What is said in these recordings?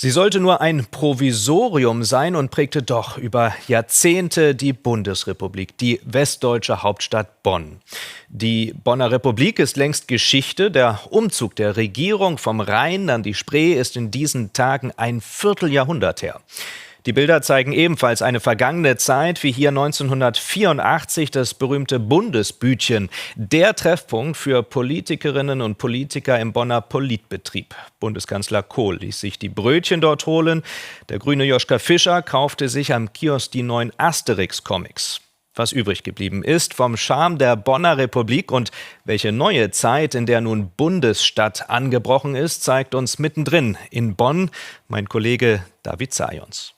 Sie sollte nur ein Provisorium sein und prägte doch über Jahrzehnte die Bundesrepublik, die westdeutsche Hauptstadt Bonn. Die Bonner Republik ist längst Geschichte. Der Umzug der Regierung vom Rhein an die Spree ist in diesen Tagen ein Vierteljahrhundert her. Die Bilder zeigen ebenfalls eine vergangene Zeit, wie hier 1984 das berühmte Bundesbütchen, der Treffpunkt für Politikerinnen und Politiker im Bonner Politbetrieb. Bundeskanzler Kohl ließ sich die Brötchen dort holen. Der grüne Joschka Fischer kaufte sich am Kiosk die neuen Asterix-Comics. Was übrig geblieben ist vom Charme der Bonner Republik und welche neue Zeit, in der nun Bundesstadt angebrochen ist, zeigt uns mittendrin in Bonn mein Kollege David Zajons.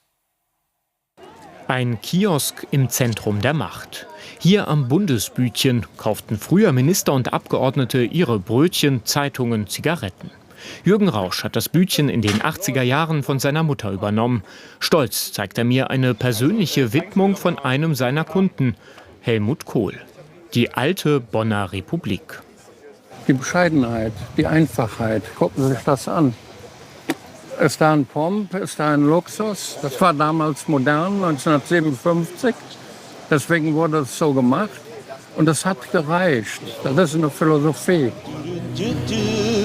Ein Kiosk im Zentrum der Macht. Hier am Bundesbütchen kauften früher Minister und Abgeordnete ihre Brötchen, Zeitungen, Zigaretten. Jürgen Rausch hat das Bütchen in den 80er Jahren von seiner Mutter übernommen. Stolz zeigt er mir eine persönliche Widmung von einem seiner Kunden, Helmut Kohl. Die alte Bonner Republik. Die Bescheidenheit, die Einfachheit, gucken Sie sich das an. Ist da ein Pomp, ist da ein Luxus? Das war damals modern, 1957. Deswegen wurde es so gemacht. Und das hat gereicht. Das ist eine Philosophie.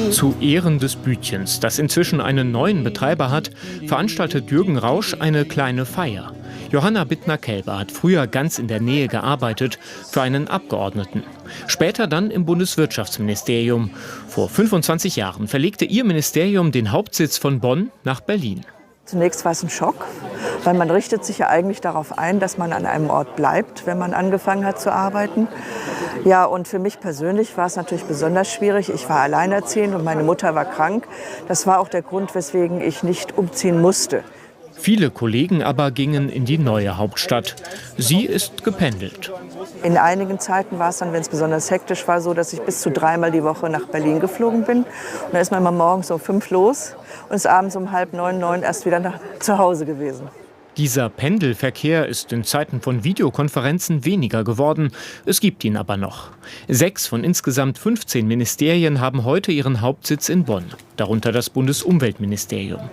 Zu Ehren des Bütchens, das inzwischen einen neuen Betreiber hat, veranstaltet Jürgen Rausch eine kleine Feier. Johanna Bittner-Kelber hat früher ganz in der Nähe gearbeitet für einen Abgeordneten. Später dann im Bundeswirtschaftsministerium. Vor 25 Jahren verlegte ihr Ministerium den Hauptsitz von Bonn nach Berlin. Zunächst war es ein Schock, weil man richtet sich ja eigentlich darauf ein, dass man an einem Ort bleibt, wenn man angefangen hat zu arbeiten. Ja, und für mich persönlich war es natürlich besonders schwierig. Ich war alleinerziehend und meine Mutter war krank. Das war auch der Grund, weswegen ich nicht umziehen musste. Viele Kollegen aber gingen in die neue Hauptstadt. Sie ist gependelt. In einigen Zeiten war es dann, wenn es besonders hektisch war, so, dass ich bis zu 3-mal die Woche nach Berlin geflogen bin. Und da ist man immer morgens um 5 los und ist abends um 8:30, 9 erst wieder zu Hause gewesen. Dieser Pendelverkehr ist in Zeiten von Videokonferenzen weniger geworden. Es gibt ihn aber noch. 6 von insgesamt 15 Ministerien haben heute ihren Hauptsitz in Bonn, darunter das Bundesumweltministerium.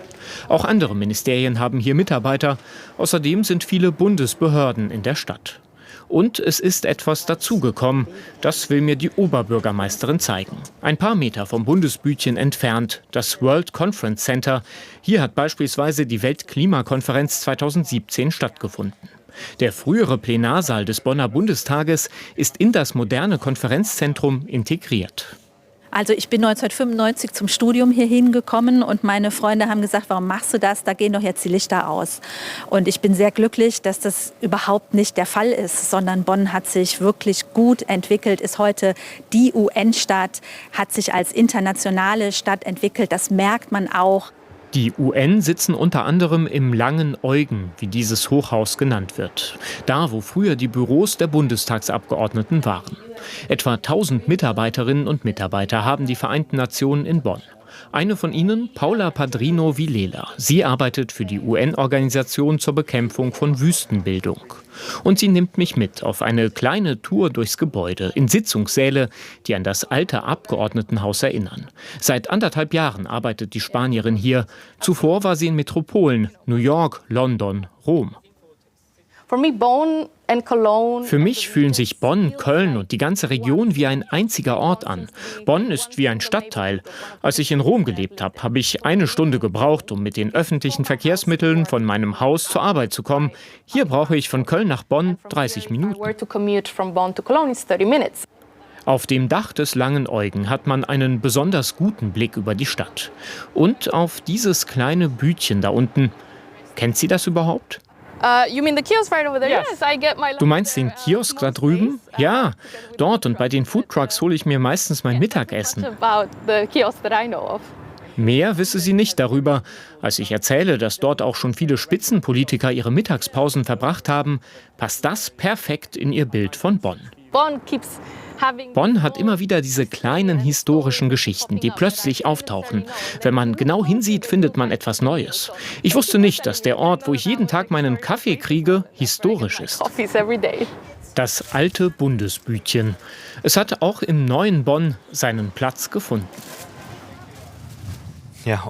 Auch andere Ministerien haben hier Mitarbeiter. Außerdem sind viele Bundesbehörden in der Stadt. Und es ist etwas dazugekommen. Das will mir die Oberbürgermeisterin zeigen. Ein paar Meter vom Bundesbütchen entfernt, das World Conference Center. Hier hat beispielsweise die Weltklimakonferenz 2017 stattgefunden. Der frühere Plenarsaal des Bonner Bundestages ist in das moderne Konferenzzentrum integriert. Also ich bin 1995 zum Studium hier hingekommen und meine Freunde haben gesagt, warum machst du das? Da gehen doch jetzt die Lichter aus. Und ich bin sehr glücklich, dass das überhaupt nicht der Fall ist, sondern Bonn hat sich wirklich gut entwickelt, ist heute die UN-Stadt, hat sich als internationale Stadt entwickelt. Das merkt man auch. Die UN sitzen unter anderem im Langen Eugen, wie dieses Hochhaus genannt wird. Da, wo früher die Büros der Bundestagsabgeordneten waren. Etwa 1000 Mitarbeiterinnen und Mitarbeiter haben die Vereinten Nationen in Bonn. Eine von ihnen, Paula Padrino Vilela. Sie arbeitet für die UN-Organisation zur Bekämpfung von Wüstenbildung. Und sie nimmt mich mit auf eine kleine Tour durchs Gebäude, in Sitzungssäle, die an das alte Abgeordnetenhaus erinnern. Seit 1,5 Jahren arbeitet die Spanierin hier. Zuvor war sie in Metropolen, New York, London, Rom. Für mich fühlen sich Bonn, Köln und die ganze Region wie ein einziger Ort an. Bonn ist wie ein Stadtteil. Als ich in Rom gelebt habe, habe ich 1 Stunde gebraucht, um mit den öffentlichen Verkehrsmitteln von meinem Haus zur Arbeit zu kommen. Hier brauche ich von Köln nach Bonn 30 Minuten. Auf dem Dach des Langen Eugen hat man einen besonders guten Blick über die Stadt. Und auf dieses kleine Bütchen da unten. Kennt sie das überhaupt? Du meinst den Kiosk da drüben? Ja, dort und bei den Foodtrucks hole ich mir meistens mein Mittagessen. Mehr wisse sie nicht darüber. Als ich erzähle, dass dort auch schon viele Spitzenpolitiker ihre Mittagspausen verbracht haben, passt das perfekt in ihr Bild von Bonn. Bonn hat immer wieder diese kleinen historischen Geschichten, die plötzlich auftauchen. Wenn man genau hinsieht, findet man etwas Neues. Ich wusste nicht, dass der Ort, wo ich jeden Tag meinen Kaffee kriege, historisch ist. Das alte Bundesbütchen. Es hat auch im neuen Bonn seinen Platz gefunden. Ja.